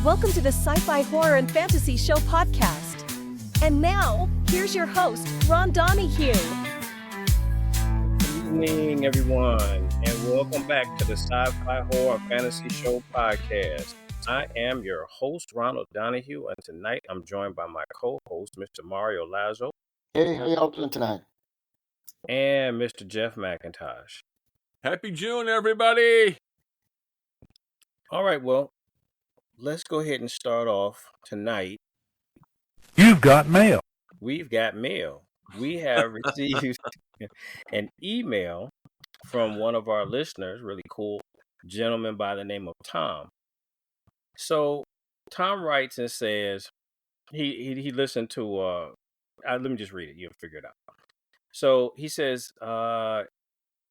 Welcome to the Sci-Fi Horror and Fantasy Show podcast. And now, here's your host, Ron Donahue. Good evening, everyone, and welcome back to the Sci-Fi Horror and Fantasy Show podcast. I am your host, Ronald Donahue, and tonight I'm joined by my co-host, Mr. Mario Lazo. Hey, how y'all doing tonight? And Mr. Jeff McIntosh. Happy June, everybody! All right, well, let's go ahead and start off tonight. You've got mail. We've got mail. We have received an email from one of our listeners, really cool gentleman by the name of Tom. So Tom writes and says he listened to let me just read it. You'll figure it out. So he says,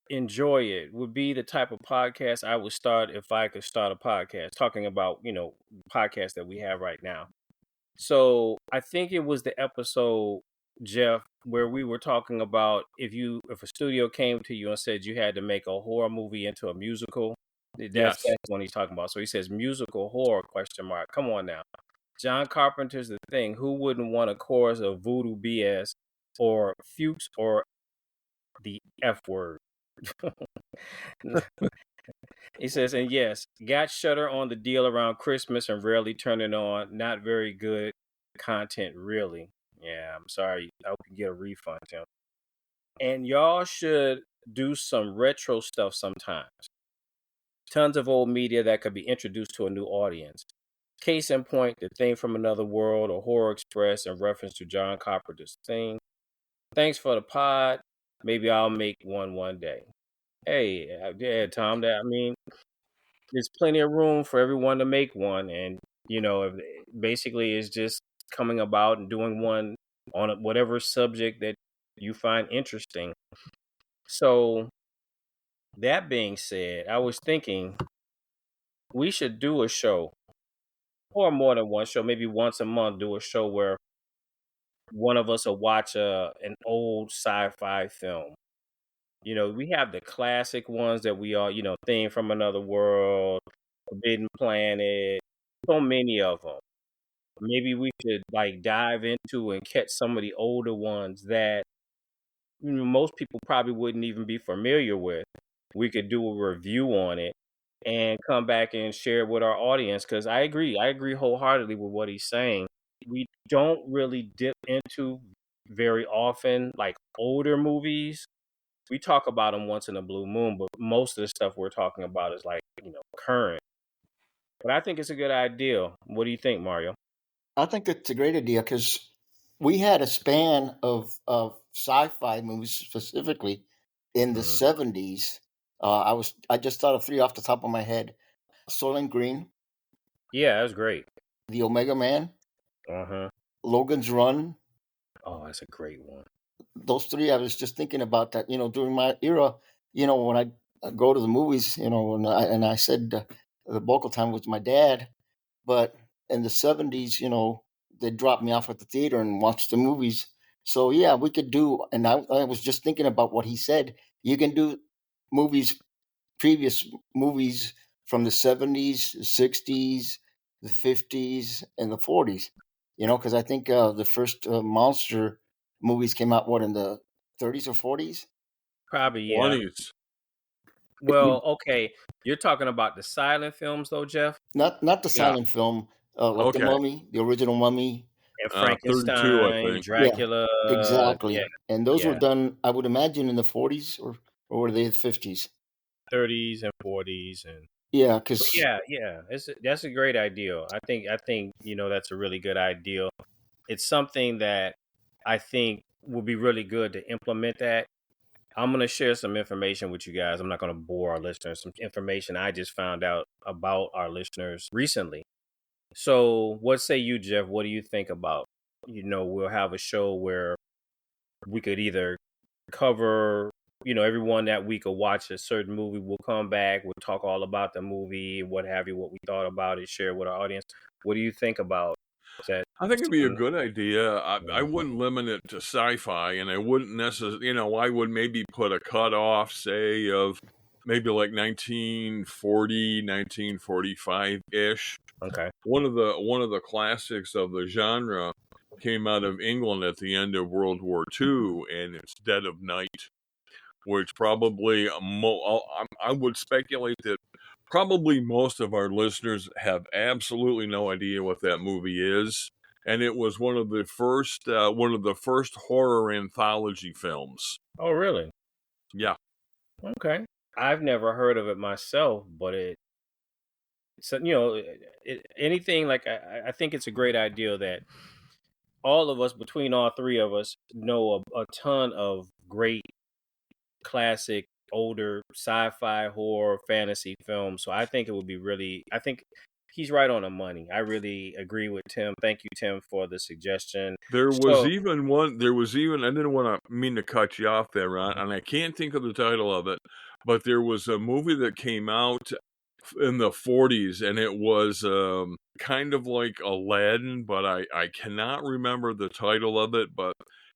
enjoy it. Would be the type of podcast I would start if I could start a podcast, talking about, podcasts that we have right now. So I think it was the episode, Jeff, where we were talking about if a studio came to you and said you had to make a horror movie into a musical. That's what he's talking about. So he says musical horror ? Come on now. John Carpenter's The Thing. Who wouldn't want a chorus of voodoo BS or Fuchs or the F word? He says, and yes, got Shudder on the deal around Christmas and rarely turn it on. Not very good content, really. Yeah, I'm sorry. I hope you get a refund, Tim. And y'all should do some retro stuff sometimes. Tons of old media that could be introduced to a new audience. Case in point, The Thing from Another World or Horror Express in reference to John Carpenter's Thing. Thanks for the pod. Maybe I'll make one day. Hey, yeah, Tom, there's plenty of room for everyone to make one. And, basically it's just coming about and doing one on whatever subject that you find interesting. So that being said, I was thinking we should do a show, or more than one show, maybe once a month, do a show where one of us will watch an old sci-fi film. We have the classic ones that we all, Thing from Another World, Forbidden Planet, so many of them. Maybe we should dive into and catch some of the older ones that most people probably wouldn't even be familiar with. We could do a review on it and come back and share it with our audience, because I agree wholeheartedly with what he's saying. We don't really dip into very often older movies. We talk about them once in a blue moon, but most of the stuff we're talking about is current. But I think it's a good idea. What do you think, Mario? I think it's a great idea because we had a span of sci-fi movies specifically in the 70s. I just thought of three off the top of my head. Soylent Green. Yeah, that was great. The Omega Man. Uh-huh. Logan's Run. Oh, that's a great one. Those three, I was just thinking about that, during my era, when I go to the movies, and I said the bulk of the time was my dad, but in the 70s, they dropped me off at the theater and watched the movies. So yeah, we could do, and I was just thinking about what he said. You can do previous movies from the 70s, the 60s, the 50s, and the 40s, because I think the first monster movies came out, in the 30s or 40s? Probably, yeah. 20s. Well, okay. You're talking about the silent films, though, Jeff? Not the silent film, the Mummy, the original Mummy. And Frankenstein, 32, I think. Dracula. Yeah, exactly. Yeah. And those were done, I would imagine, in the 40s, or were they the 50s? 30s and 40s. And yeah, because... Yeah. That's a great idea. I think that's a really good idea. It's something that I think would be really good to implement that. I'm going to share some information with you guys. I'm not going to bore our listeners. Some information I just found out about our listeners recently. So what say you, Jeff? What do you think about, we'll have a show where we could either cover, everyone that week will watch a certain movie. We'll come back. We'll talk all about the movie, what have you, what we thought about it, share with our audience. What do you think about that? I think it'd be a good idea. I wouldn't limit it to sci-fi, and I wouldn't necessarily, I would maybe put a cutoff, say, of maybe 1940, 1945-ish. Okay. One of the classics of the genre came out of England at the end of World War II, and it's Dead of Night, which probably I would speculate that probably most of our listeners have absolutely no idea what that movie is, and it was one of the first horror anthology films. Oh, really? Yeah, Okay. I've never heard of it myself, but so anything like I think it's a great idea that all of us, between all three of us, know a ton of great classic older sci-fi horror fantasy films. So I think it would be really, I think he's right on the money. I really agree with Tim. Thank you, Tim, for the suggestion. there was So even one. There was even. I didn't want to mean to cut you off there, Ron, and I can't think of the title of it. But there was a movie that came out in the 40s, and it was kind of like Aladdin, but I cannot remember the title of it. But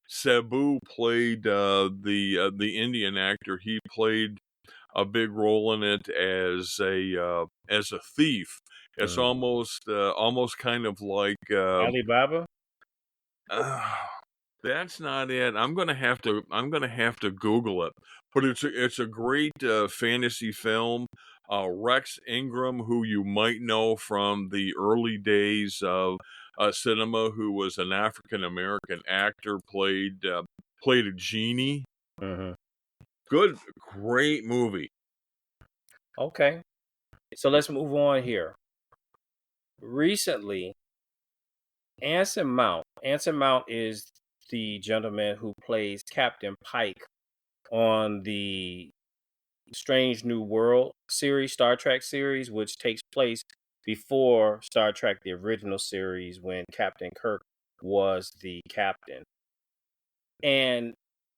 Sabu played the Indian actor. He played a big role in it as a thief. It's almost kind of like Alibaba. uh, that's not it. I'm gonna have to Google it. But it's a great fantasy film. Rex Ingram, who you might know from the early days of cinema, who was an African American actor, played a genie. Hmm. Great movie. Okay. So let's move on here. Recently, Anson Mount. Anson Mount is the gentleman who plays Captain Pike on the Strange New World series, Star Trek series, which takes place before Star Trek, the original series, when Captain Kirk was the captain. And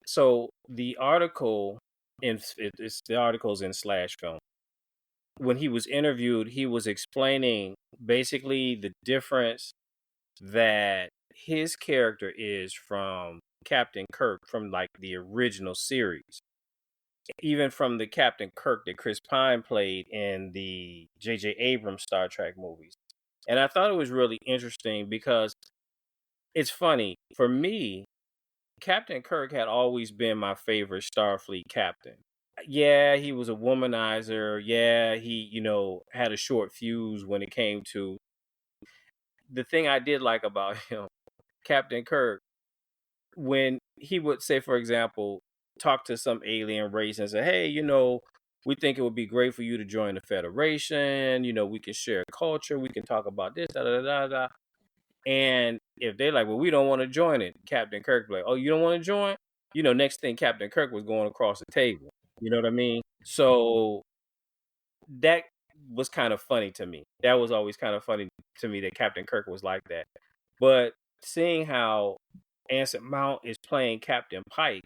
so the article it's the articles in Slash Film. When he was interviewed, he was explaining basically the difference that his character is from Captain Kirk from like the original series, even from the Captain Kirk that Chris Pine played in the J.J. Abrams Star Trek movies. And I thought it was really interesting because it's funny. For me, Captain Kirk had always been my favorite Starfleet captain. Yeah, he was a womanizer. Yeah, he, had a short fuse when it came to the thing I did like about him, Captain Kirk, when he would say, for example, talk to some alien race and say, hey, we think it would be great for you to join the Federation. We can share culture. We can talk about this, da da da da. And if they're like, well, we don't want to join it, Captain Kirk be like, oh, you don't want to join? Next thing Captain Kirk was going across the table. You know what I mean? So that was kind of funny to me. That was always kind of funny to me that Captain Kirk was like that. But seeing how Anson Mount is playing Captain Pike,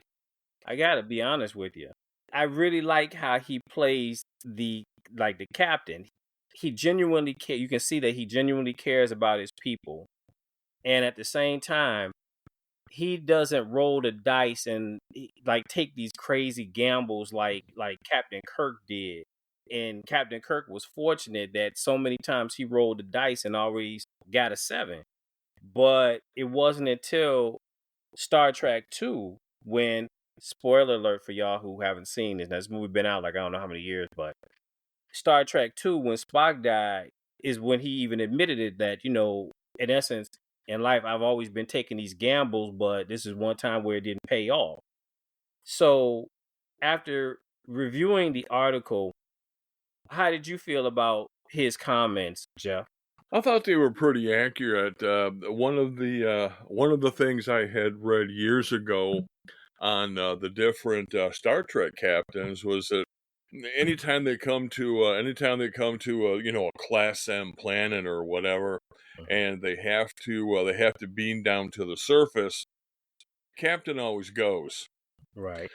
I gotta be honest with you. I really like how he plays the captain. He genuinely you can see that he genuinely cares about his people. And at the same time, he doesn't roll the dice and take these crazy gambles like Captain Kirk did. And Captain Kirk was fortunate that so many times he rolled the dice and always got a 7. But it wasn't until Star Trek 2 when, spoiler alert for y'all who haven't seen this, now this movie been out I don't know how many years, but Star Trek 2, when Spock died, is when he even admitted it that, in essence, in life, I've always been taking these gambles, but this is one time where it didn't pay off. So after reviewing the article, how did you feel about his comments, Jeff? I thought they were pretty accurate. One of the things I had read years ago on the different Star Trek captains was that anytime they come to a Class M planet or whatever, and they have to beam down to the surface, captain always goes. Right.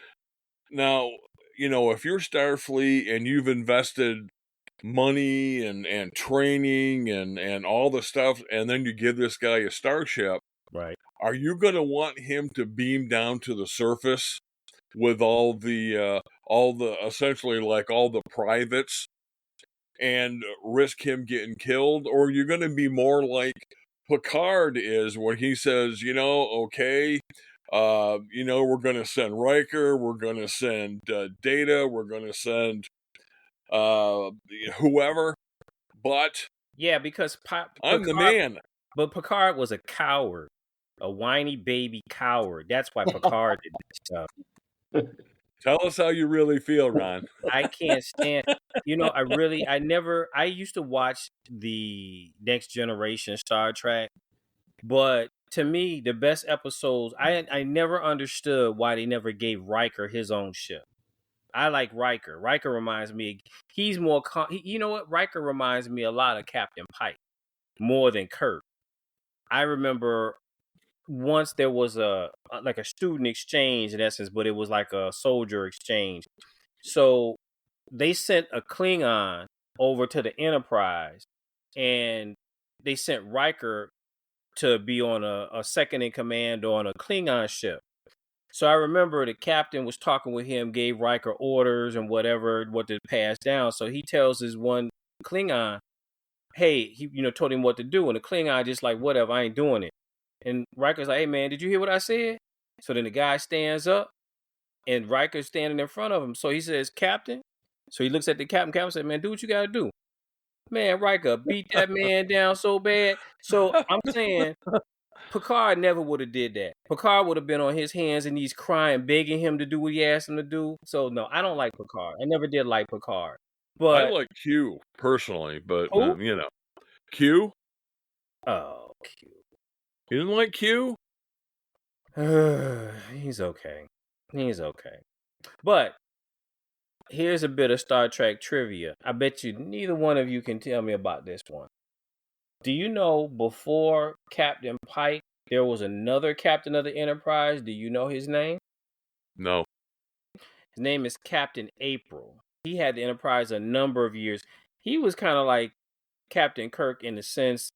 Now, if you're Starfleet and you've invested money and training and all the stuff, and then you give this guy a starship, Right. are you going to want him to beam down to the surface with all the essentially like all the privates and risk him getting killed, or you're going to be more like Picard is, when he says, okay, we're going to send Riker, we're going to send Data, we're going to send whoever, but Yeah, because I'm the Picard, man. but Picard was a coward, a whiny baby coward. That's why Picard did this stuff. Tell us how you really feel, Ron. I can't stand. I used to watch the Next Generation Star Trek, but to me, the best episodes, I never understood why they never gave Riker his own ship. I like Riker. Riker reminds me, he's more, you know what? Riker reminds me a lot of Captain Pike more than Kirk. I remember once there was like a student exchange in essence, but it was like a soldier exchange. So they sent a Klingon over to the Enterprise, and they sent Riker to be on a second in command on a Klingon ship. So I remember the captain was talking with him, gave Riker orders and whatever, what to pass down. So he tells his one Klingon, hey, he told him what to do, and the Klingon just like, whatever, I ain't doing it. And Riker's like, hey man, did you hear what I said? So then the guy stands up, and Riker's standing in front of him. So he says, Captain. So he looks at the captain. Captain said, man, do what you gotta do. Man, Riker beat that man down so bad. So I'm saying Picard never would have did that. Picard would have been on his hands and knees crying, begging him to do what he asked him to do. So no, I don't like Picard. I never did like Picard. But I like Q personally, but who? Q. Oh, Q. You didn't like Q? He's okay. He's okay. But here's a bit of Star Trek trivia. I bet you neither one of you can tell me about this one. Do you know before Captain Pike, there was another captain of the Enterprise? Do you know his name? No. His name is Captain April. He had the Enterprise a number of years. He was kind of like Captain Kirk in the sense,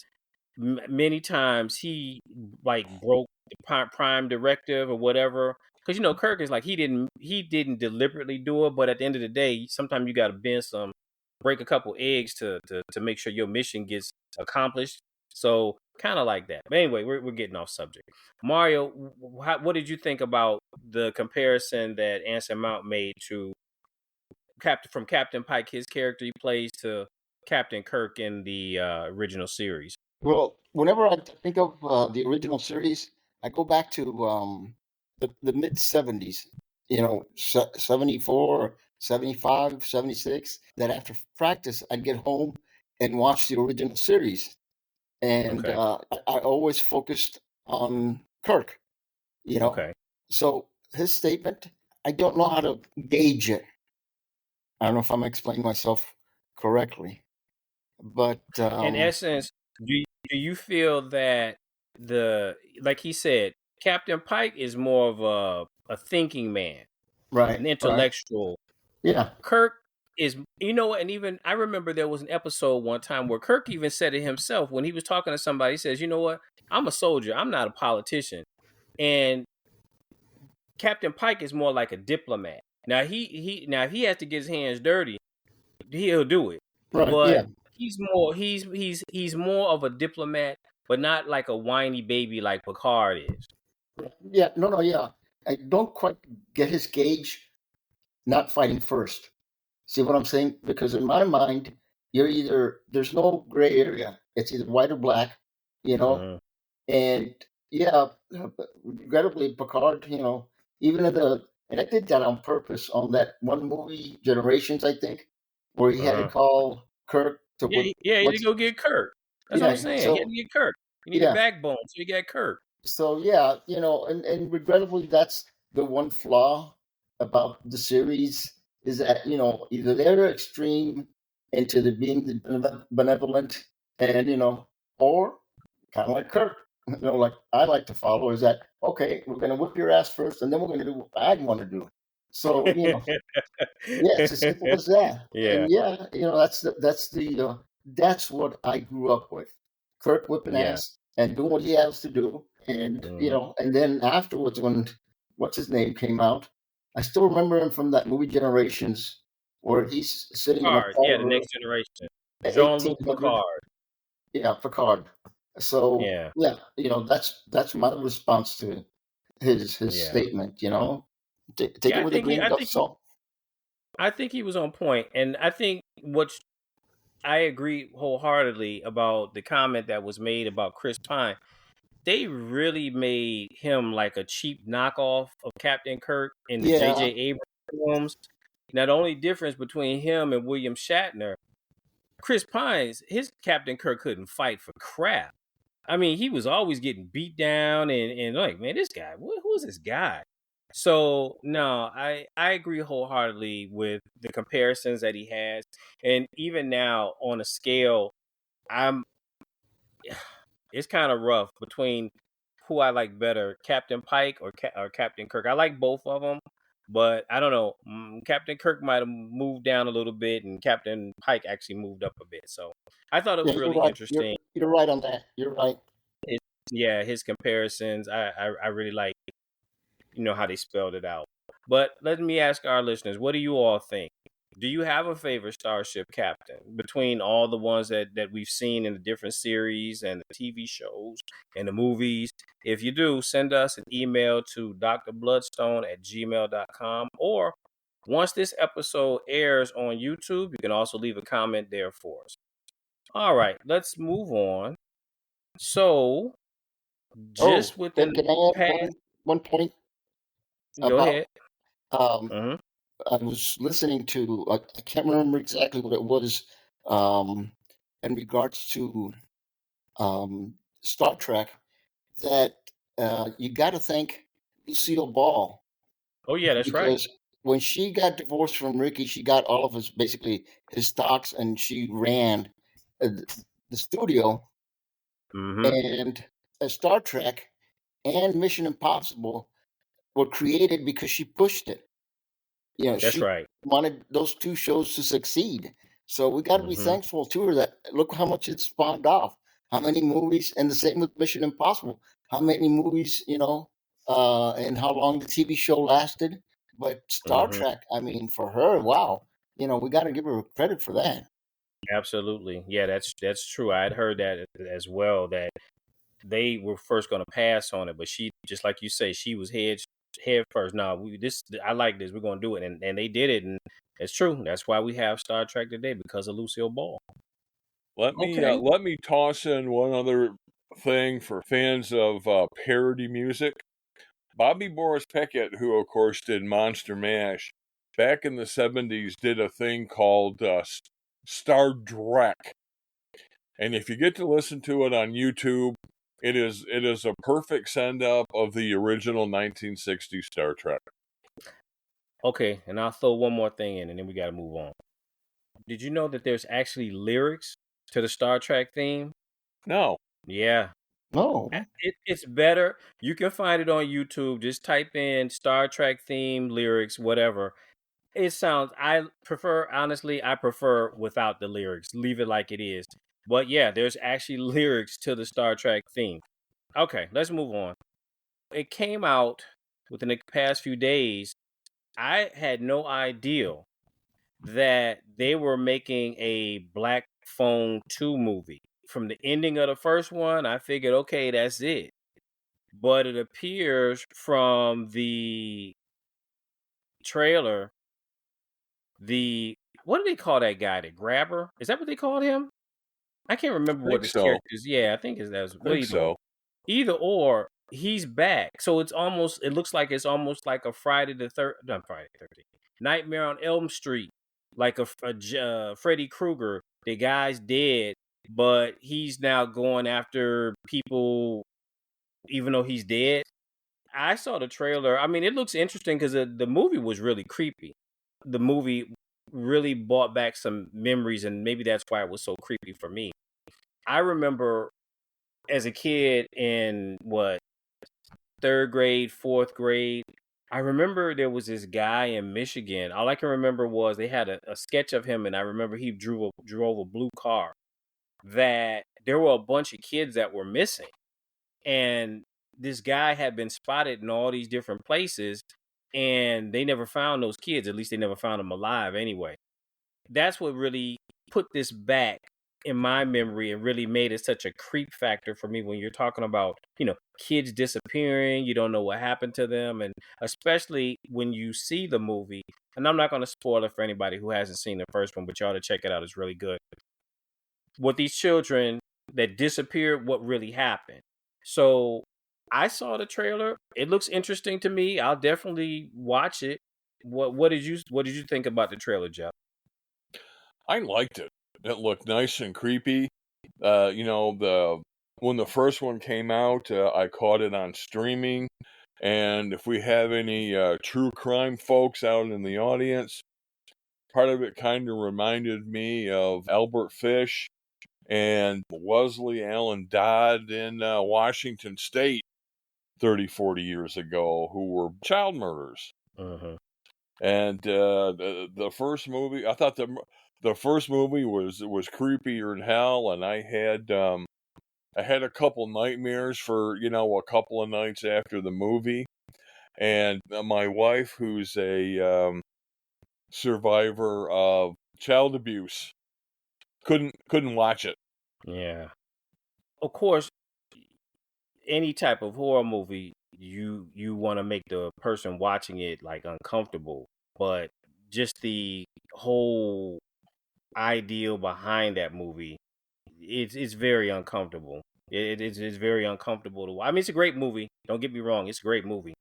many times he like broke the prime directive or whatever. Because Kirk is like he didn't deliberately do it, but at the end of the day, sometimes you got to break a couple eggs to make sure your mission gets accomplished. So kind of like that. But anyway, we're getting off subject. Mario, what did you think about the comparison that Anson Mount made to from Captain Pike, his character he plays, to Captain Kirk in the original series? Well, whenever I think of the original series, I go back to the mid 70s, 74, 75, 76, that after practice, I'd get home and watch the original series. And Okay. I always focused on Kirk, Okay. So his statement, I don't know how to gauge it. I don't know if I'm explaining myself correctly, but In essence, do you feel that like he said, Captain Pike is more of a thinking man, right, an intellectual. Yeah. Kirk is, and even I remember there was an episode one time where Kirk even said it himself when he was talking to somebody. He says, you know what? I'm a soldier. I'm not a politician. And Captain Pike is more like a diplomat. Now if he has to get his hands dirty, he'll do it. Right. But Yeah. he's more of a diplomat, but not like a whiny baby like Picard is. Yeah. No. Yeah. I don't quite get his gauge. Not fighting first. See what I'm saying? Because in my mind, there's no gray area. It's either white or black, Mhm. And yeah, regrettably, Picard, even and I did that on purpose on that one movie, Generations, I think, where he had to call Kirk to Yeah, he had to go get Kirk. That's what I'm saying. He had to get Kirk. He needed a backbone, so he got Kirk. So yeah, and regrettably, that's the one flaw about the series is that either they're extreme into the being the benevolent, and or kind of like Kirk, like I like to follow is that okay, we're gonna whip your ass first, and then we're gonna do what I want to do. So yeah, it's as simple as that. Yeah. And yeah, that's what I grew up with. Kirk whipping ass and doing what he has to do. And and then afterwards when what's his name came out, I still remember him from that movie Generations where he's sitting in a Picard, yeah, the fighter, next generation. Jean-Luc 1800. Picard. Yeah, Picard. So Yeah, yeah, that's my response to his yeah, statement. Take yeah. it with a grain of salt. I think he was on point, and I think I agree wholeheartedly about the comment that was made about Chris Pine. They really made him like a cheap knockoff of Captain Kirk in the J.J. Yeah, Abrams films. Now, the only difference between him and William Shatner, Chris Pine's, his Captain Kirk couldn't fight for crap. I mean, he was always getting beat down and like, man, this guy, who is this guy? So no, I agree wholeheartedly with the comparisons that he has, and even now on a scale, I'm it's kind of rough between who I like better, Captain Pike or Captain Kirk. I like both of them, but I don't know. Captain Kirk might have moved down a little bit, and Captain Pike actually moved up a bit. So I thought it yeah, was you're really right. You're interesting. you're right on that. You're right. His, yeah, his comparisons. I really like how they spelled it out. But let me ask our listeners, what do you all think? Do you have a favorite starship captain between all the ones that we've seen in the different series and the TV shows and the movies? If you do, send us an email to drbloodstone@gmail.com, or once this episode airs on YouTube, you can also leave a comment there for us. All right, let's move on. So, Oh, just within can the I add past, one point go about? ahead. Um, Hmm. I was listening to. I can't remember exactly what it was. Um, in regards to Star Trek, that you got to thank Lucille Ball, Oh yeah, that's right. because when she got divorced from Ricky, she got all of his stocks, and she ran the studio, Hmm. and Star Trek and Mission Impossible were created because she pushed it. That's She right. wanted those two shows to succeed. So we got to be Hmm. thankful to her that look how much it spawned off. How many movies, and the same with Mission Impossible. How many movies, and how long the TV show lasted. But Star Hmm. Trek, I mean, for her, wow, we got to give her credit for that. Absolutely. Yeah, that's true. I had heard that as well, that they were first going to pass on it, but she, just like you say, she was head first. No, I like this. We're going to do it, and they did it, and it's true. That's why we have Star Trek today, because of Lucille Ball. Okay. Let me toss in one other thing for fans of parody music. Bobby Boris Peckett, who of course did Monster Mash, back in the 70s did a thing called Star Trek. And if you get to listen to it on YouTube, it is a perfect send up of the original 1960s Star Trek. Okay, and I'll throw one more thing in, and then we got to move on. Did you know that there's actually lyrics to the Star Trek theme? No. Yeah. No. It's better. You can find it on YouTube. Just type in Star Trek theme, lyrics, whatever. Honestly, I prefer without the lyrics. Leave it like it is. But yeah, there's actually lyrics to the Star Trek theme. Okay, let's move on. It came out within the past few days. I had no idea that they were making a Black Phone 2 movie. From the ending of the first one, I figured, okay, that's it. But it appears from the trailer, what do they call that guy? The grabber? Is that what they called him? I can't remember I what think his so. character is. Yeah, I think that's I think so. Either or, he's back. So it looks like it's almost like a not Friday the 13th, Nightmare on Elm Street, like a Freddy Krueger. The guy's dead, but he's now going after people, even though he's dead. I saw the trailer. I mean, it looks interesting because the movie was really creepy. The movie really brought back some memories, and maybe that's why it was so creepy for me. I remember as a kid in third grade, fourth grade, I remember there was this guy in Michigan. All I can remember was they had a sketch of him, and I remember he drove a blue car. That there were a bunch of kids that were missing, and this guy had been spotted in all these different places, and they never found those kids. At least they never found them alive anyway. that's what really put this back in my memory and really made it such a creep factor for me when you're talking about, kids disappearing, you don't know what happened to them. And especially when you see the movie, and I'm not going to spoil it for anybody who hasn't seen the first one, but y'all to check it out. It's really good. With these children that disappeared, what really happened. So I saw the trailer. It looks interesting to me. I'll definitely watch it. What did you think about the trailer, Jeff? I liked it. It looked nice and creepy. When the first one came out, I caught it on streaming. And if we have any true crime folks out in the audience, part of it kind of reminded me of Albert Fish and Wesley Allen Dodd in Washington State 30, 40 years ago, who were child murderers. Uh-huh. And the first movie, I thought the first movie was creepier than hell, and I had a couple nightmares for a couple of nights after the movie. And my wife, who's a survivor of child abuse, couldn't watch it. Yeah. Of course, any type of horror movie, you want to make the person watching it like uncomfortable, but just the whole ideal behind that movie, it's very uncomfortable. It's very uncomfortable to watch. I mean, it's a great movie. Don't get me wrong, it's a great movie,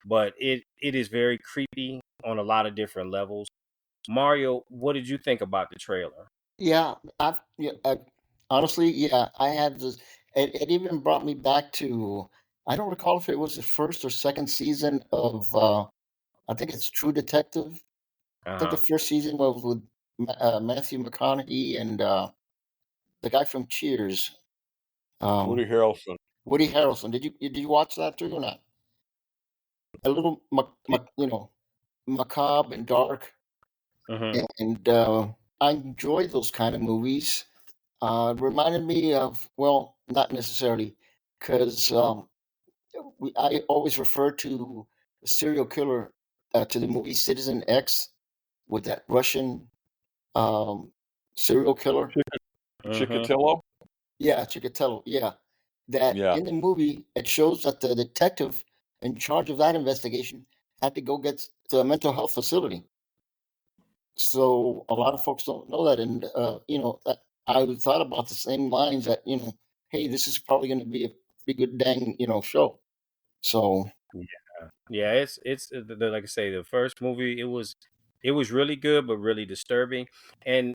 but it is very creepy on a lot of different levels. Mario, what did you think about the trailer? Yeah, honestly, yeah, I had this. It even brought me back to. I don't recall if it was the first or second season of. I think it's True Detective. I think the Uh-huh. first season was with Matthew McConaughey and the guy from Cheers, Woody um, Harrelson. Woody Harrelson. Did you watch that too or not? A little, macabre and dark, Uh-huh. and I enjoy those kind of movies. Reminded me of, well, not necessarily, because I always refer to the serial killer to the movie Citizen X with that Russian um, serial killer. Uh-huh. Chikatilo? Yeah, Chikatilo. Yeah, that Yeah. in the movie it shows that the detective in charge of that investigation had to go get to a mental health facility. So a lot of folks don't know that, and I thought about the same lines that hey, this is probably going to be a pretty good dang show. So Yeah, it's like I say, the first movie, it was really good but really disturbing. And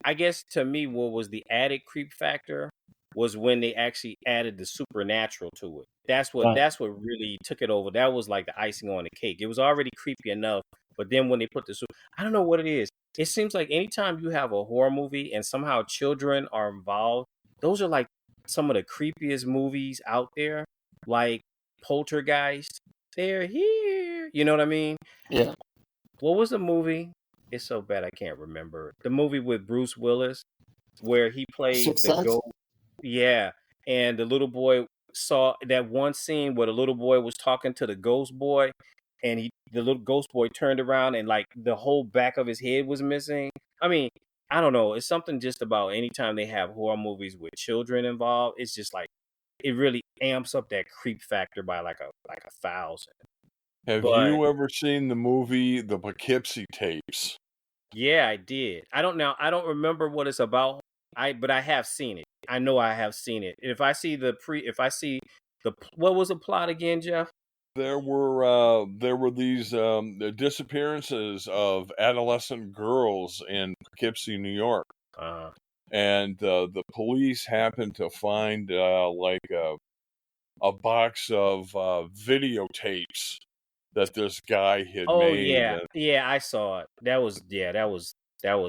I guess to me, what was the added creep factor was when they actually added the supernatural to it. That's what right, that's what really took it over. That was like the icing on the cake. It was already creepy enough, but then when they put I don't know what it is. It seems like anytime you have a horror movie and somehow children are involved, those are like some of the creepiest movies out there. Like Poltergeist, they're here. You know what I mean? yeah, What was the movie? It's so bad I can't remember. The movie with Bruce Willis where he played Sixth the Sense. ghost. Yeah, and the little boy saw that one scene where the little boy was talking to the ghost boy, and the little ghost boy turned around and like the whole back of his head was missing. I mean, I don't know. It's something just about anytime they have horror movies with children involved. It's just like it really amps up that creep factor by like 1,000. Have But you ever seen the movie The Poughkeepsie Tapes? yeah, I did. I don't remember what it's about. But I have seen it. I know I have seen it. If I see what was the plot again, Jeff? There were these the disappearances of adolescent girls in Poughkeepsie, New York, Uh, and the police happened to find like a box of videotapes that this guy had oh made. yeah, yeah, I saw it. That was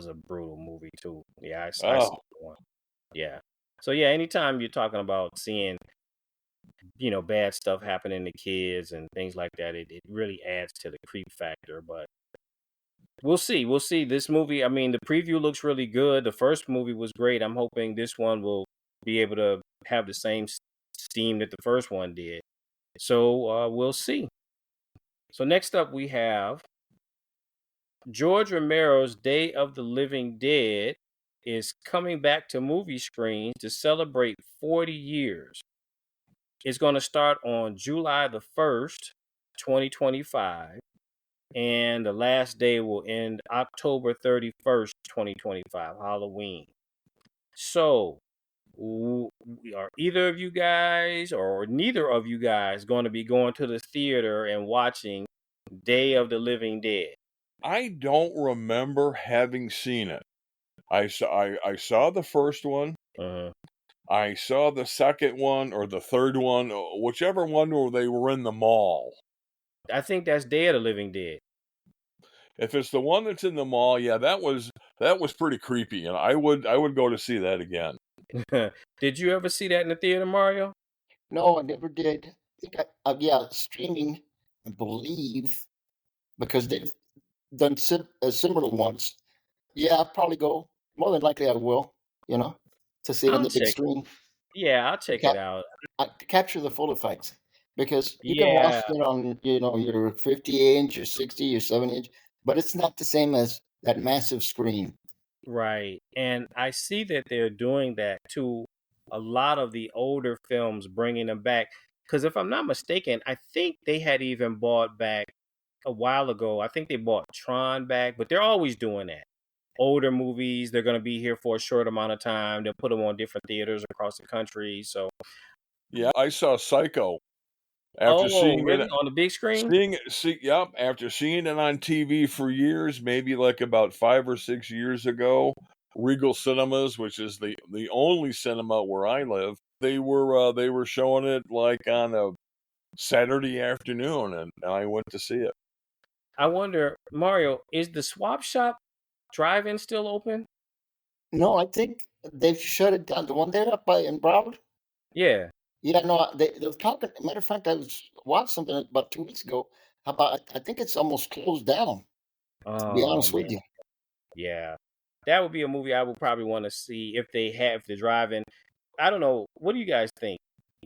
a brutal movie too. Yeah, I saw Oh, the one. Yeah. So yeah, anytime you're talking about seeing bad stuff happening to kids and things like that, it really adds to the creep factor. But we'll see. We'll see. This movie, I mean, the preview looks really good. The first movie was great. I'm hoping this one will be able to have the same steam that the first one did. So we'll see. So next up, we have George Romero's Day of the Living Dead is coming back to movie screens to celebrate 40 years. It's going to start on July the 1st, 2025, and the last day will end October 31st, 2025, Halloween. So, are either of you guys or neither of you guys going to be going to the theater and watching Day of the Living Dead? I don't remember having seen it. I saw the first one. Uh-huh. I saw the second one or the third one, whichever one where they were in the mall. I think that's Day of the Living Dead. If it's the one that's in the mall, yeah, that was pretty creepy, and I would go to see that again. Did you ever see that in the theater, Mario? No, I never did. I think yeah, streaming, I believe, because they've done similar ones. Yeah, I'll probably go. More than likely, I will. To see it on I'll the big check. screen Yeah, I'll to, check it out. to capture the full effects. Because you can watch Yeah, it on, your 50-inch, your 60, your 70-inch, but it's not the same as that massive screen. right. And I see that they're doing that to a lot of the older films, bringing them back. Because if I'm not mistaken, I think they had even bought back a while ago. I think they bought Tron back, but they're always doing that. Older movies, they're going to be here for a short amount of time. They'll put them on different theaters across the country. So, Yeah, I saw Psycho after seeing really? it. On the big screen? After seeing it on TV for years, maybe like about 5 or 6 years ago, Regal Cinemas, which is the only cinema where I live, they were showing it like on a Saturday afternoon, and I went to see it. I wonder, Mario, is the swap shop drive-in still open? No, I think they've shut it down. The one there up in Broward? Yeah. Yeah, no, they were talking. Matter of fact, I watched something about 2 weeks ago. How about, I think it's almost closed down, to be Oh honest man. with you. Yeah. That would be a movie I would probably want to see if they have the drive-in. I don't know. What do you guys think?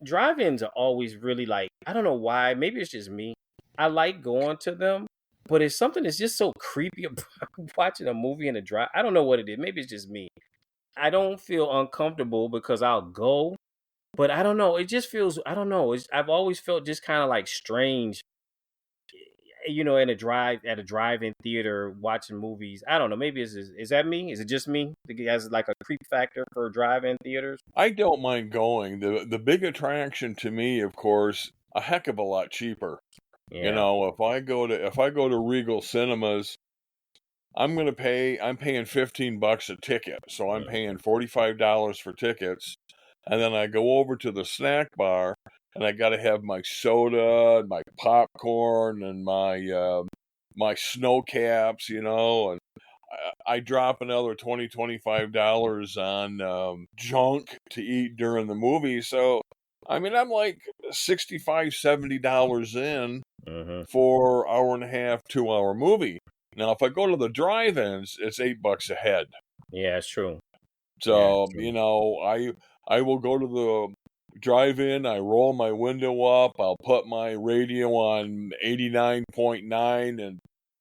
Drive-ins are always really like, I don't know why. Maybe it's just me. I like going to them, but it's something that's just so creepy about watching a movie in a drive. I don't know what it is. Maybe it's just me. I don't feel uncomfortable because I'll go, but I don't know. It just feels, I don't know. I've always felt just kind of like strange, in at a drive-in theater watching movies. I don't know. Maybe is that me? Is it just me? Think it has like a creep factor for drive-in theaters? I don't mind going. The big attraction to me, of course, a heck of a lot cheaper. Yeah. If I go to Regal Cinemas, I'm paying $15 a ticket. So I'm paying $45 for tickets. And then I go over to the snack bar and I got to have my soda and my popcorn and my snow caps, and I drop another $25 on junk to eat during the movie. So, I mean, I'm like $65-$70 in Mm-hmm. for hour and a half, 2 hour movie. Now, if I go to the drive-ins, it's $8 a head. Yeah, it's true. So, Yeah, true. I will go to the drive-in, I roll my window up, I'll put my radio on 89.9 and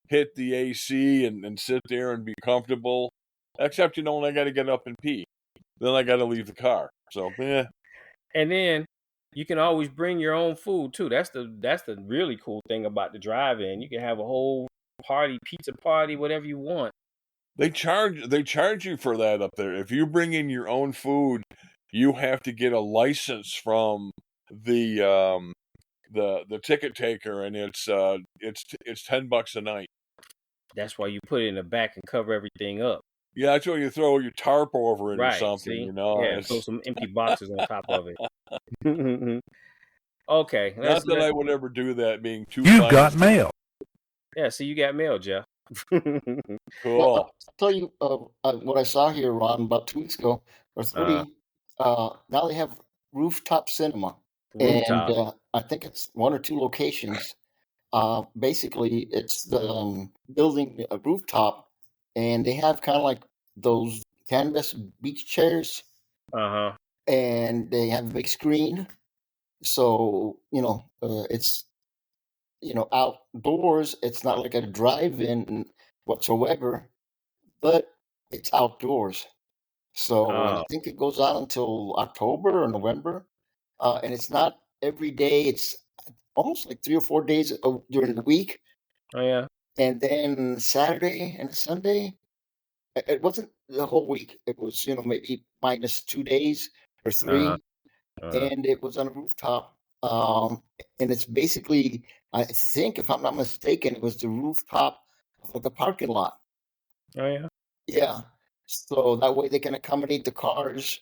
hit the AC and sit there and be comfortable. Except, when I got to get up and pee. Then I got to leave the car. So, And then you can always bring your own food too. That's the really cool thing about the drive-in. You can have a whole party, pizza party, whatever you want. They charge you for that up there. If you bring in your own food, you have to get a license from the ticket taker, and it's $10 a night. That's why you put it in the back and cover everything up. Yeah, that's why you throw your tarp over it or Right. something. See? Yeah, throw some empty boxes on top of it. Okay. Not that I would ever do that, being too. You've got mail. Yeah, so you got mail, Jeff. Cool. Well, I'll tell you what I saw here, Ron, about 2 weeks ago or 3. Now they have rooftop cinema. Rooftop. And I think it's 1 or 2 locations. Basically, it's the building a rooftop, and they have kind of like those canvas beach chairs, Uh-huh. and they have a big screen. So, it's outdoors. It's not like a drive-in whatsoever, but it's outdoors. So, and I Oh, think it goes on until October or November. And it's not every day, it's almost like 3 or 4 days during the week. oh yeah. And then Saturday and Sunday, it wasn't the whole week. It was, maybe minus 2 days or Uh-huh. three. Uh-huh. And it was on a rooftop. Um, and it's basically, I think, if I'm not mistaken, it was the rooftop of the parking lot. Oh yeah. Yeah. So that way they can accommodate the cars,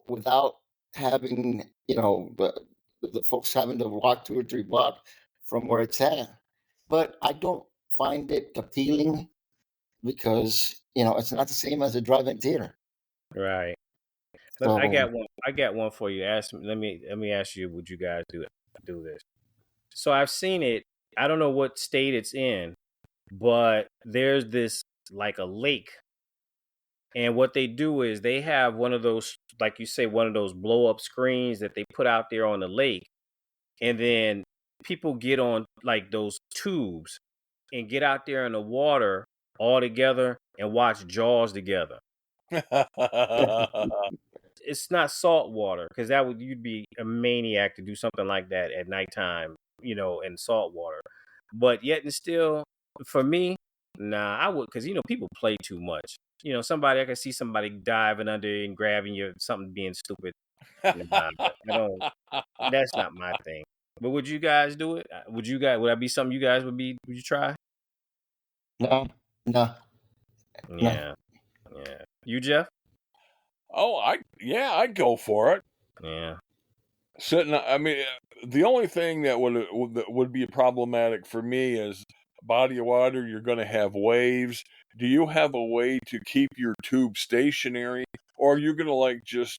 without having, the folks having to walk 2 or 3 blocks from where it's at. But I don't find it appealing because, it's not the same as a drive-in theater. Right. I So got one. I got one for you. Let me ask you. Would you guys do this? So I've seen it. I don't know what state it's in, but there's this like a lake, and what they do is they have one of those, like you say, one of those blow up screens that they put out there on the lake, and then people get on like those tubes and get out there in the water all together and watch Jaws together. It's not salt water because you'd be a maniac to do something like that at nighttime, in salt water. But yet and still, for me, nah, I would, because people play too much. I can see somebody diving under and grabbing you, something being stupid. Nah, I don't. That's not my thing. But would you guys do it? Would that be something you guys would you try? no, no, no. Yeah, yeah. You, Jeff? Oh, I'd go for it. Yeah. I mean, the only thing that would be problematic for me is body of water. You're going to have waves. Do you have a way to keep your tube stationary, or are you going to just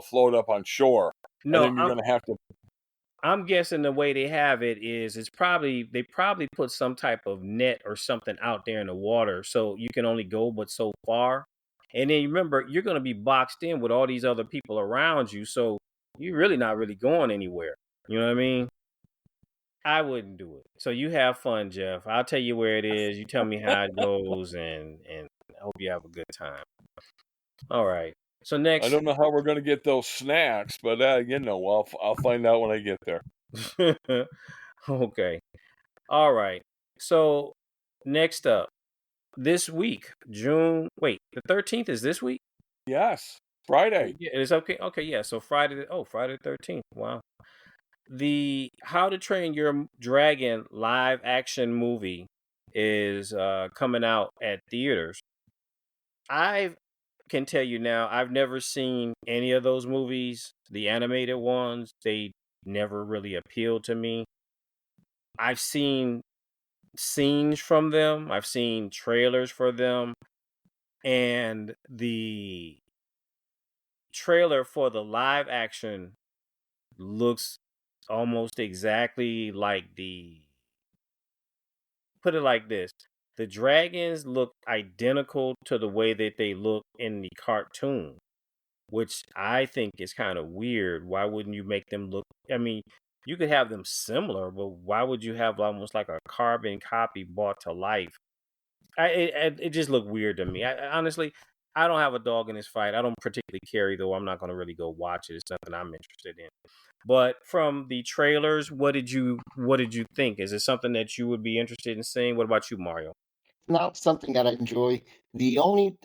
float up on shore, and No, then you're going to have to? I'm guessing the way they have it is they probably put some type of net or something out there in the water so you can only go but so far. And then remember, you're going to be boxed in with all these other people around you, so you're really not really going anywhere. You know what I mean? I wouldn't do it. So you have fun, Jeff. I'll tell you where it is. You tell me how it goes, and I hope you have a good time. All right. So I next, don't know how we're going to get those snacks, but I'll find out when I get there. okay. All right. So next up, this week, the 13th is this week? Yes, Friday. Yeah, it's okay. Okay, yeah. So Friday the 13th. Wow. The How to Train Your Dragon live action movie is coming out at theaters. I can tell you now, I've never seen any of those movies, the animated ones. They never really appealed to me. I've seen scenes from them. I've seen trailers for them, and the trailer for the live action looks almost exactly like put it like this. The dragons look identical to the way that they look in the cartoon, which I think is kind of weird. Why wouldn't you make them look? I mean, you could have them similar, but why would you have almost like a carbon copy brought to life? It just looked weird to me. Honestly, I don't have a dog in this fight. I don't particularly care either. I'm not going to really go watch it. It's nothing I'm interested in. But from the trailers, what did you think? Is it something that you would be interested in seeing? What about you, Mario? Not something that I enjoy. The only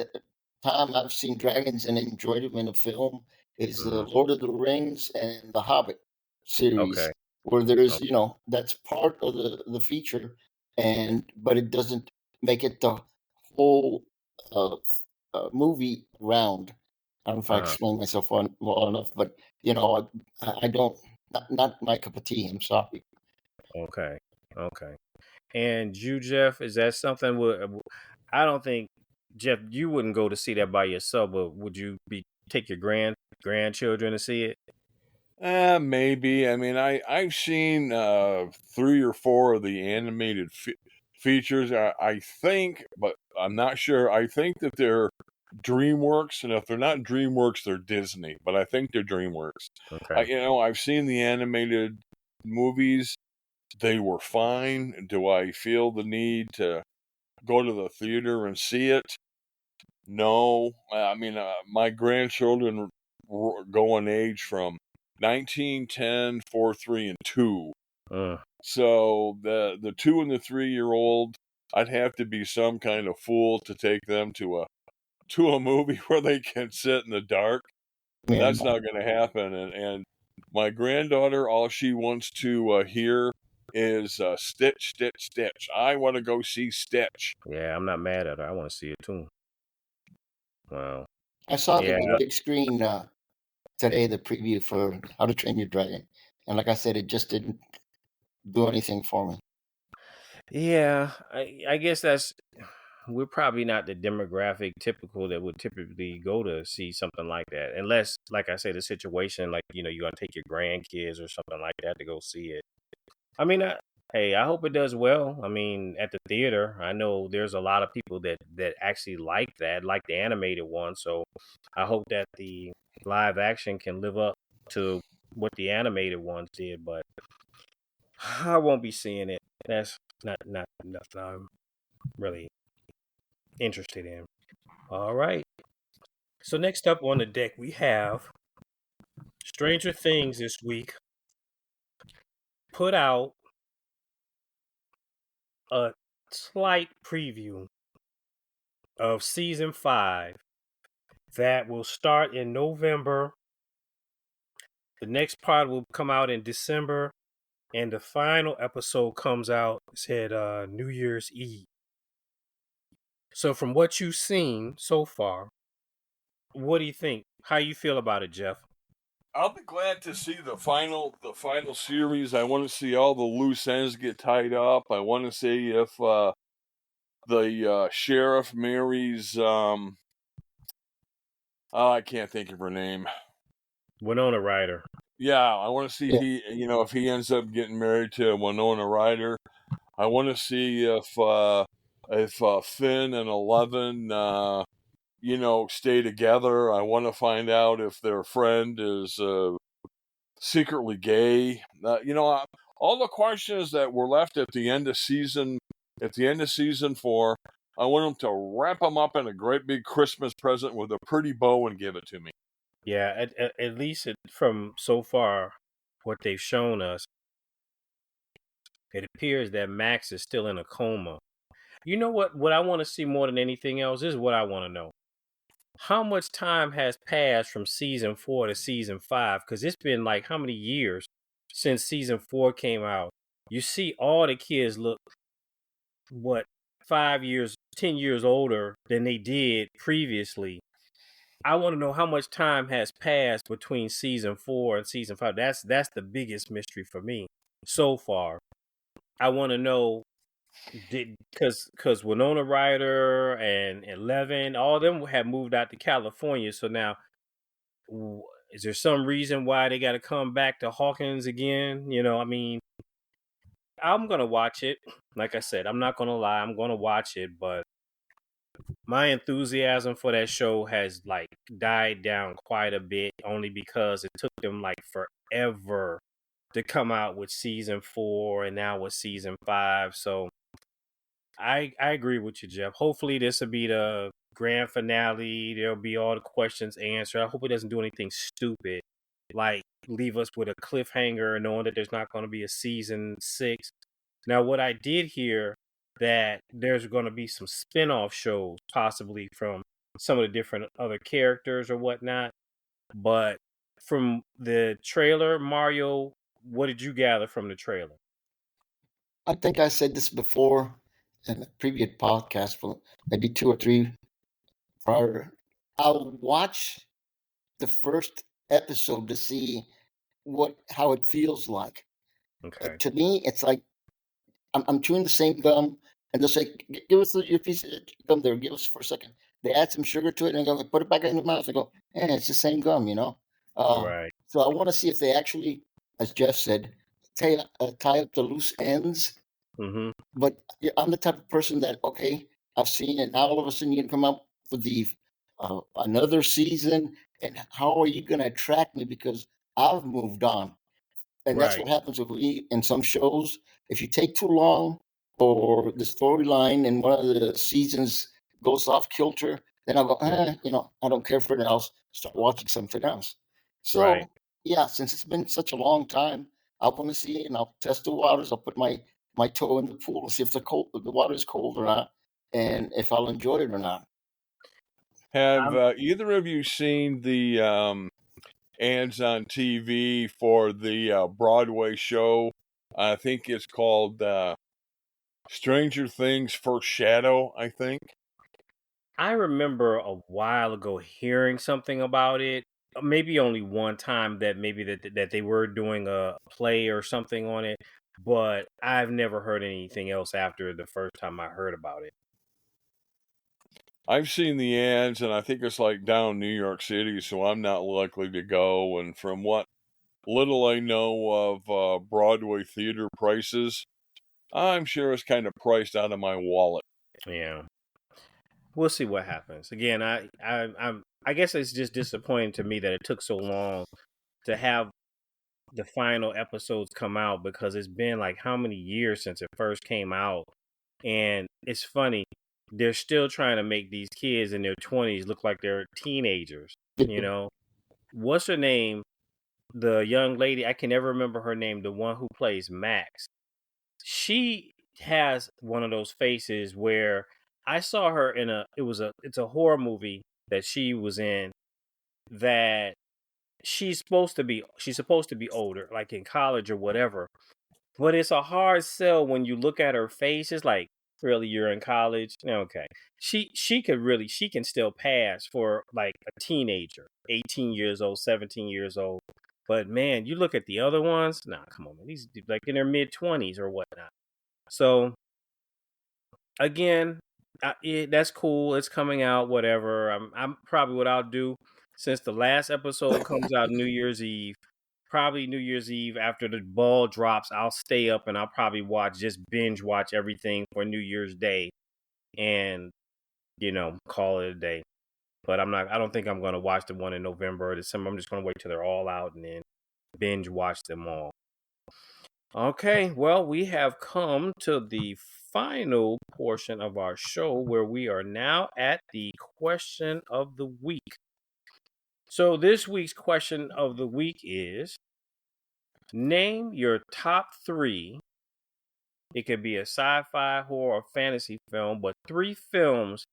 time I've seen dragons and enjoyed them in a film is the Hmm. Lord of the Rings and the Hobbit Okay. series, where there's, Okay. that's part of the feature, but it doesn't make it the whole uh, movie round. I don't know if I Uh-huh. explained myself well enough, but I don't, not my cup of tea. I'm sorry. Okay. Okay. And you, Jeff, is that something? I don't think, Jeff, you wouldn't go to see that by yourself, but would you take your grandchildren to see it? Maybe. I mean, I've seen 3 or 4 of the animated features. I think, but I'm not sure. I think that they're DreamWorks, and if they're not DreamWorks, they're Disney. But I think they're DreamWorks. Okay. I've seen the animated movies. They were fine. Do I feel the need to go to the theater and see it. No, I mean, my grandchildren go in age from 19, 10, 4, 3, and 2. So the 2 and the 3-year-old, I'd have to be some kind of fool to take them to a movie where they can sit in the dark. Yeah. That's not going to happen. And my granddaughter, all she wants to hear is Stitch, Stitch, Stitch. I want to go see Stitch. Yeah, I'm not mad at her. I want to see it too. Wow. I saw Yeah. the big screen today, the preview for How to Train Your Dragon, and like I said, it just didn't do anything for me. Yeah, I guess we're probably not the demographic typical that would typically go to see something like that, unless, like I said, the situation, like, you're gonna take your grandkids or something like that to go see it. I mean, hey, I hope it does well. I mean, at the theater, I know there's a lot of people that actually like that, like the animated one. So I hope that the live action can live up to what the animated ones did, but I won't be seeing it. That's not nothing I'm really interested in. All right. So next up on the deck, we have Stranger Things this week put out a slight preview of season 5 that will start in November. The next part will come out in December, and the final episode comes out, said New Year's Eve. So from what you've seen so far, what do you think? How you feel about it, Jeff? I'll be glad to see the final series. I want to see all the loose ends get tied up. I want to see if the sheriff marries I can't think of her name. Winona Ryder. Yeah, I want to see if he ends up getting married to Winona Ryder. I want to see if Finn and Eleven stay together. I want to find out if their friend is secretly gay. All the questions that were left at the end of season 4. I want them to wrap them up in a great big Christmas present with a pretty bow and give it to me. Yeah, at least from so far, what they've shown us, it appears that Max is still in a coma. You know what I want to see more than anything else? This is what I want to know. How much time has passed from season 4 to season 5? Because it's been like how many years since season 4 came out? You see all the kids look, 5 years, 10 years older than they did previously. I want to know how much time has passed between season 4 and season 5. That's the biggest mystery for me so far. I want to know, because Winona Ryder and Eleven, all of them have moved out to California. So now, is there some reason why they got to come back to Hawkins again? I mean, I'm gonna watch it. Like I said, I'm not gonna lie, I'm gonna watch it, but my enthusiasm for that show has died down quite a bit, only because it took them forever to come out with season 4 and now with season 5. So I agree with you, Jeff. Hopefully this will be the grand finale. There'll be all the questions answered. I hope it doesn't do anything stupid, like leave us with a cliffhanger knowing that there's not going to be a season 6. Now, what I did hear, that there's going to be some spin-off shows possibly from some of the different other characters or whatnot. But from the trailer, Mario, what did you gather from the trailer? I think I said this before in a previous podcast, for maybe 2 or 3 prior. I'll watch the first episode to see how it feels like. Okay. To me, it's like I'm chewing the same gum, and they'll say, "Give us your piece of gum there. Give us for a second." They add some sugar to it, and I go, "Put it back in the mouth." I go, it's the same gum, Right. So I want to see if they actually, as Jeff said, tie up the loose ends. Mm-hmm. But I'm the type of person that, okay, I've seen it. Now all of a sudden you can come up with another season, and how are you going to attract me, because I've moved on? And that's Right. what happens with me in some shows. If you take too long, or the storyline in one of the seasons goes off kilter, then I'll go, I don't care for it, and I'll start watching something else. Right. So, yeah, since it's been such a long time, I want to see it, and I'll test the waters. I'll put my toe in the pool, see if the water is cold or not, and if I'll enjoy it or not. Have either of you seen the ads on TV for the Broadway show? I think it's called Stranger Things First Shadow, I think. I remember a while ago hearing something about it. Maybe only one time that maybe that they were doing a play or something on it, but I've never heard anything else after the first time I heard about it. I've seen the ads, and I think it's like down in New York City, so I'm not likely to go. And from what little I know of Broadway theater prices, I'm sure it's kind of priced out of my wallet. Yeah. We'll see what happens. Again, I guess it's just disappointing to me that it took so long to have the final episodes come out, because it's been like how many years since it first came out. And it's funny, they're still trying to make these kids in their 20s look like they're teenagers. What's her name? The young lady, I can never remember her name, the one who plays Max. She has one of those faces where I saw her in it's a horror movie that she was in, that she's supposed to be older, like in college or whatever. But it's a hard sell when you look at her face. It's like, really, you're in college? Okay. She can still pass for like a teenager, 18 years old, 17 years old. But man, you look at the other ones, nah, come on, man. These like in their mid-20s or whatnot. So again, that's cool. It's coming out, whatever. I'm probably, what I'll do, since the last episode comes out New Year's Eve, probably New Year's Eve after the ball drops, I'll stay up and I'll probably binge watch everything for New Year's Day, and call it a day. But I don't think I'm going to watch the one in November or December. I'm just going to wait till they're all out and then binge watch them all. Okay, well, we have come to the final portion of our show, where we are now at the question of the week. So this week's question of the week is, name your top 3. It could be a sci-fi, horror, or fantasy film, but 3 films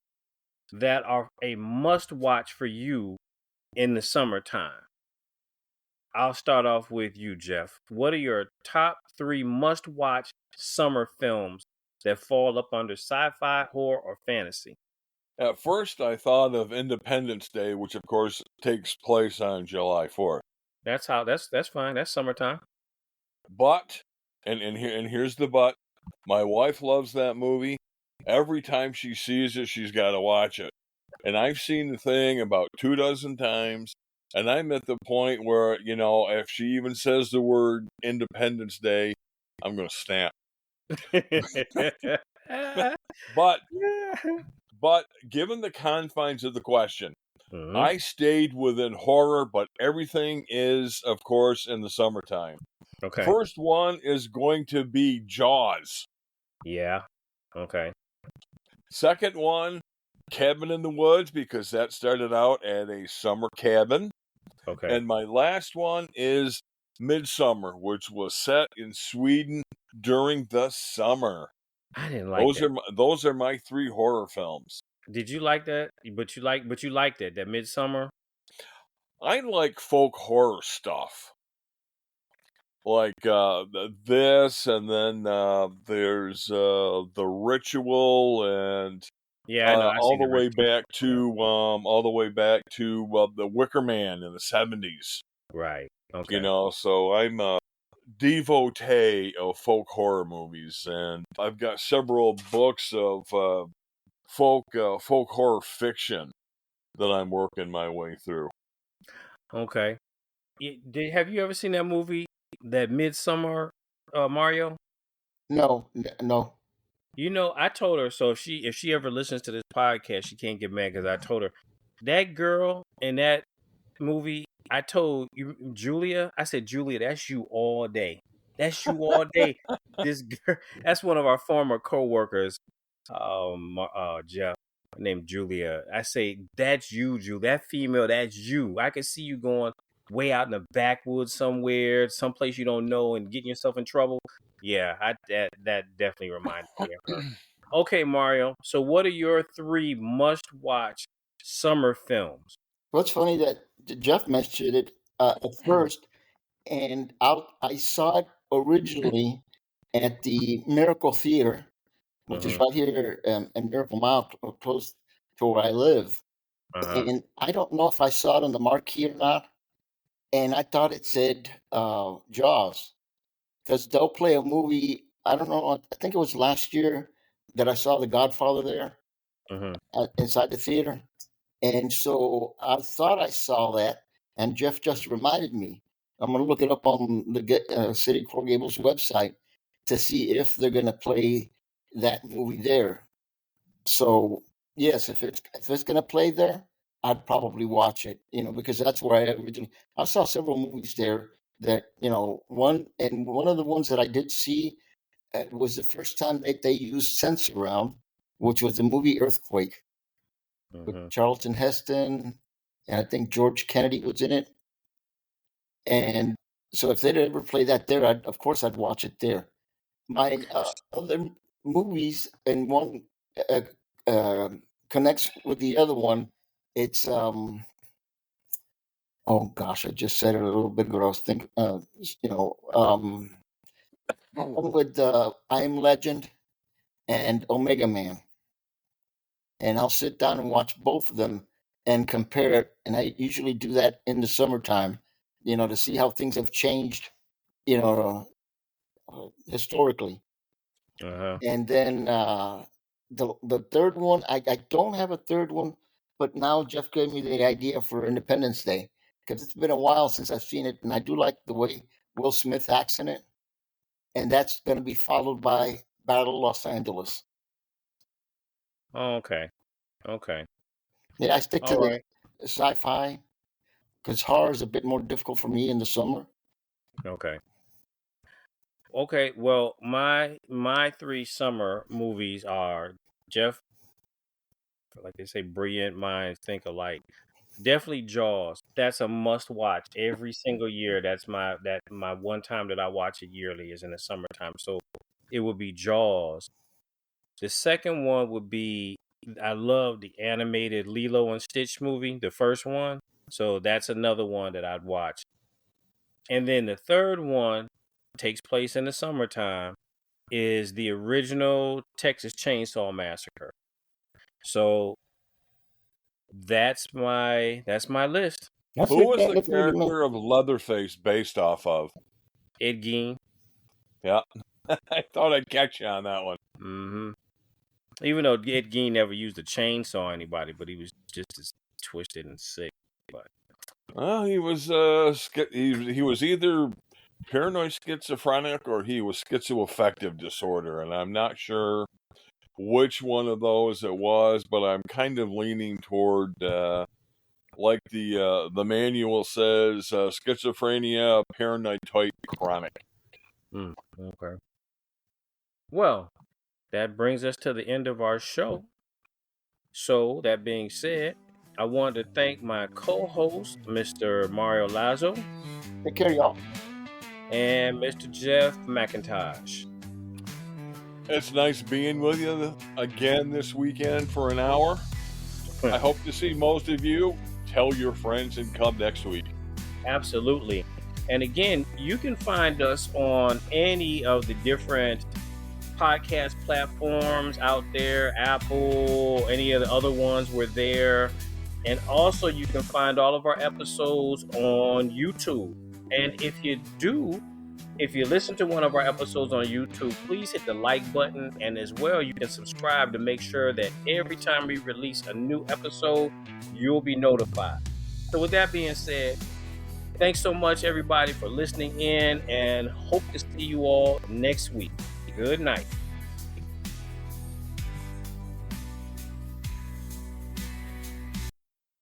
that are a must-watch for you in the summertime. I'll start off with you, Jeff. What are your top 3 must-watch summer films that fall up under sci-fi, horror, or fantasy? At first, I thought of Independence Day, which of course takes place on July 4th. That's fine. That's summertime. But, and here's the but, my wife loves that movie. Every time she sees it, she's got to watch it. And I've seen the thing about 24 times, and I'm at the point where, if she even says the word Independence Day, I'm going to snap. But given the confines of the question, Mm-hmm. I stayed within horror, but everything is, of course, in the summertime. Okay. First one is going to be Jaws. Yeah. Okay. Second one, Cabin in the Woods, because that started out at a summer cabin. Okay. And my last one is Midsummer, which was set in Sweden during the summer. I didn't like those are my 3 horror films. Did you like that? But you liked it, that Midsummer? I like folk horror stuff. Like this, and then there's The Ritual, and all the way back to The Wicker Man in the 70s. Right. Okay. So I'm a devotee of folk horror movies, and I've got several books of folk horror fiction that I'm working my way through. Okay. Have you ever seen that movie, that Midsummer, Mario? No. I told her, so if she ever listens to this podcast, she can't get mad, because I told her that girl in that movie. I told you, Julia. I said, Julia, that's you all day. That's you all day. This girl, that's one of our former coworkers, Jeff, named Julia. I say, that's you, Julia. That female, that's you. I can see you going way out in the backwoods somewhere, someplace you don't know, and getting yourself in trouble. Yeah, that definitely reminded me of her. Okay, Mario. So, what are your 3 must-watch summer films? What's funny that Jeff mentioned it at first, and I saw it originally at the Miracle Theater, which is Uh-huh. right here in Miracle Mount, close to where I live. Uh-huh. And I don't know if I saw it on the marquee or not. And I thought it said Jaws, because they'll play a movie. I don't know. I think it was last year that I saw The Godfather there Uh-huh. inside the theater. And so I thought I saw that, and Jeff just reminded me. I'm going to look it up on the City of Coral Gables website to see if they're going to play that movie there. So yes, if it's going to play there, I'd probably watch it. Because that's where I saw several movies there that one of the ones that I did see was the first time that they used sense around, which was the movie Earthquake with Uh-huh. Charlton Heston, and I think George Kennedy was in it. And so if they'd ever play that there, of course I'd watch it there. My other movies, and one uh, uh, connects with the other one. It's oh gosh, I just said it a little bit ago. I was thinking, one with I Am Legend and Omega Man, and I'll sit down and watch both of them and compare it. And I usually do that in the summertime, to see how things have changed, historically. Uh-huh. And then the third one, I don't have a third one, but now Jeff gave me the idea for Independence Day, because it's been a while since I've seen it, and I do like the way Will Smith acts in it. And that's going to be followed by Battle of Los Angeles. Oh, okay. Okay. Yeah, I stick to All the right. sci-fi because horror is a bit more difficult for me in the summer. Okay. Okay. Well, my 3 summer movies are, Jeff, like they say, brilliant minds think alike. Definitely Jaws. That's a must watch every single year. That's my one time that I watch it yearly is in the summertime. So it would be Jaws. The second one would be, I love the animated Lilo and Stitch movie, the first one. So that's another one that I'd watch. And then the third one takes place in the summertime is the original Texas Chainsaw Massacre. So that's my list. Who was the That's really me. character of Leatherface based off of? Ed Gein. Yeah, I thought I'd catch you on that one. Mm-hmm. Even though Ed Gein never used a chainsaw anybody, but he was just as twisted and sick. But Well, he was he was either paranoid schizophrenic or he was schizoaffective disorder, and I'm not sure which one of those it was, but I'm kind of leaning toward like the manual says, schizophrenia, paranoid type, chronic. okay. Well, that brings us to the end of our show. So, that being said, I want to thank my co-host, Mr. Mario Lazo, Take care, y'all. and Mr. Jeff McIntosh. It's nice being with you again this weekend for an hour. I hope to see most of you. Tell your friends and come next week. Absolutely. And again, you can find us on any of the different podcast platforms out there, Apple, any of the other ones, we're there. And also you can find all of our episodes on YouTube. And if you listen to one of our episodes on YouTube, please hit the like button, and as well you can subscribe to make sure that every time we release a new episode, you'll be notified. So with that being said, thanks so much everybody for listening in, and hope to see you all next week. Good night.